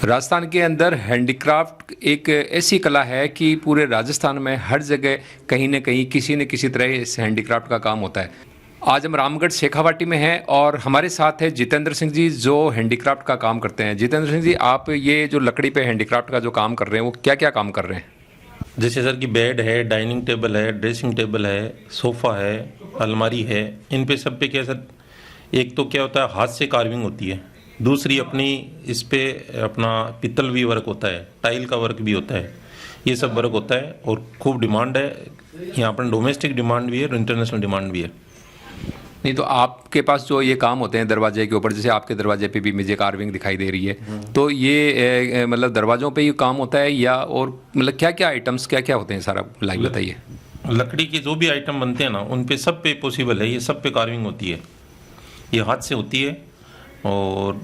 राजस्थान के अंदर हैंडीक्राफ्ट एक ऐसी कला है कि पूरे राजस्थान में हर जगह कहीं न कहीं किसी न किसी तरह इस हैंडीक्राफ्ट का काम होता है। आज हम रामगढ़ शेखावाटी में हैं और हमारे साथ है जितेंद्र सिंह जी जो हैंडीक्राफ्ट का काम करते हैं। जितेंद्र सिंह जी, आप ये जो लकड़ी पे हैंडीक्राफ्ट का जो काम कर रहे हैं वो क्या क्या काम कर रहे हैं? जैसे सर कि बेड है, डाइनिंग टेबल है, ड्रेसिंग टेबल है, सोफ़ा है, अलमारी है। इन पे सब पे क्या सर, एक तो क्या होता है हाथ से कार्विंग होती है, दूसरी अपनी इस पे अपना पित्तल भी वर्क होता है, टाइल का वर्क भी होता है, ये सब वर्क होता है और खूब डिमांड है। यहाँ पर डोमेस्टिक डिमांड भी है और इंटरनेशनल डिमांड भी है। नहीं तो आपके पास जो ये काम होते हैं दरवाजे के ऊपर, जैसे आपके दरवाजे पे भी मुझे कार्विंग दिखाई दे रही है, तो ये मतलब दरवाजों पे ही काम होता है या और मतलब क्या क्या आइटम्स क्या क्या होते हैं, सारा लाइव बताइए। लकड़ी के जो भी आइटम बनते हैं ना, उन पे सब पे पॉसिबल है, ये सब पे कार्विंग होती है, ये हाथ से होती है। और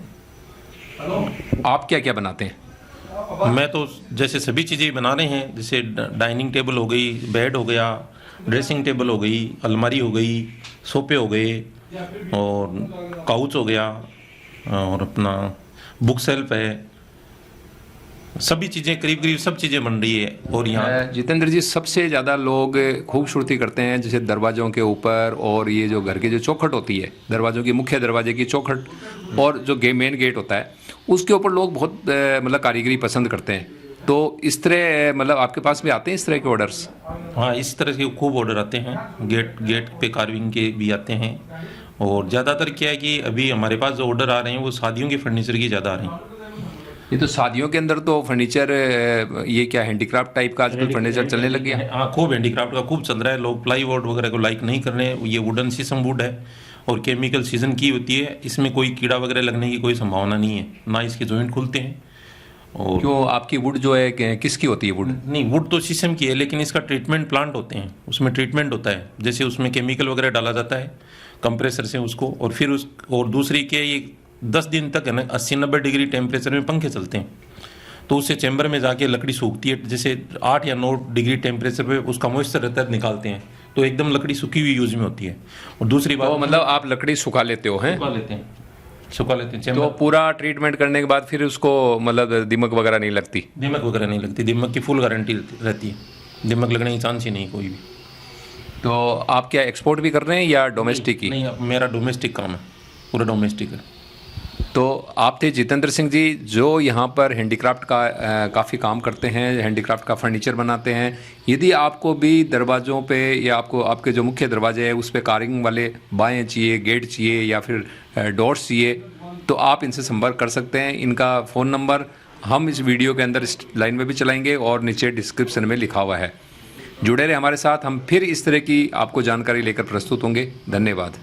आप क्या क्या बनाते हैं? मैं तो जैसे सभी चीज़ें बना रहे हैं, जैसे डाइनिंग टेबल हो गई, बेड हो गया, ड्रेसिंग टेबल हो गई, अलमारी हो गई, सोफे हो गए और काउच हो गया और अपना बुक शेल्फ है। सभी चीज़ें करीब करीब सब चीज़ें बन रही है। और यहाँ जितेंद्र जी, सबसे ज़्यादा लोग खूबसूरती करते हैं जैसे दरवाज़ों के ऊपर, और ये जो घर की जो चौखट होती है, दरवाज़ों की मुख्य दरवाजे की चौखट और जो मेन गेट होता है उसके ऊपर लोग बहुत मतलब कारीगरी पसंद करते हैं। तो इस तरह मतलब आपके पास भी आते हैं इस तरह के ऑर्डर्स? हाँ, इस तरह के खूब ऑर्डर आते हैं, गेट पे कार्विंग के भी आते हैं। और ज़्यादातर क्या है कि अभी हमारे पास जो ऑर्डर आ रहे हैं वो शादियों के फर्नीचर की ज़्यादा आ रहे हैं। ये तो शादियों के अंदर तो फर्नीचर, ये क्या हैंडीक्राफ्ट टाइप का आजकल फर्नीचर चलने लग गया? हाँ, खूब हैंडीक्राफ्ट का खूब चल रहा है। लोग प्लाईवुड वगैरह को लाइक नहीं कर रहे हैं। ये वुडन शीशम वुड है और केमिकल सीजन की होती है, इसमें कोई कीड़ा वगैरह लगने की कोई संभावना नहीं है, ना इसके जॉइंट खुलते हैं। और क्यों, आपकी वुड जो है किसकी होती है वुड? नहीं, वुड तो शीशम की है, लेकिन इसका ट्रीटमेंट प्लांट होते हैं, उसमें ट्रीटमेंट होता है, जैसे उसमें केमिकल वगैरह डाला जाता है कंप्रेसर से उसको, और फिर और दूसरी के ये 10 दिन तक है ना 80-90 डिग्री टेम्परेचर में पंखे चलते हैं, तो उससे चैम्बर में जाके लकड़ी सूखती है। जैसे 8 या 9 डिग्री टेम्परेचर पे उसका मॉइस्चर रहता है, निकालते हैं तो एकदम लकड़ी सूखी हुई यूज में होती है। और दूसरी बात, तो मतलब आप लकड़ी सुखा लेते हो हैं? सुखा लेते हैं तो पूरा ट्रीटमेंट करने के बाद फिर उसको मतलब दीमक वगैरह नहीं लगती? दीमक वगैरह नहीं लगती, दीमक की फुल गारंटी रहती है, दीमक लगने की चांस ही नहीं कोई भी। तो आप क्या एक्सपोर्ट भी कर रहे हैं या डोमेस्टिक ही? नहीं, मेरा डोमेस्टिक काम है, पूरा डोमेस्टिक है। तो आप थे जितेंद्र सिंह जी जो यहाँ पर हैंडीक्राफ्ट का काफ़ी काम करते हैं, हैंडीक्राफ्ट का फर्नीचर बनाते हैं। यदि आपको भी दरवाज़ों पे या आपको आपके जो मुख्य दरवाजे हैं उस पर कार्विंग वाले बाएँ चाहिए, गेट चाहिए या फिर डोर्स चाहिए, तो आप इनसे संपर्क कर सकते हैं। इनका फ़ोन नंबर हम इस वीडियो के अंदर इस लाइन में भी चलाएंगे और नीचे डिस्क्रिप्शन में लिखा हुआ है। जुड़े रहे हमारे साथ, हम फिर इस तरह की आपको जानकारी लेकर प्रस्तुत होंगे। धन्यवाद।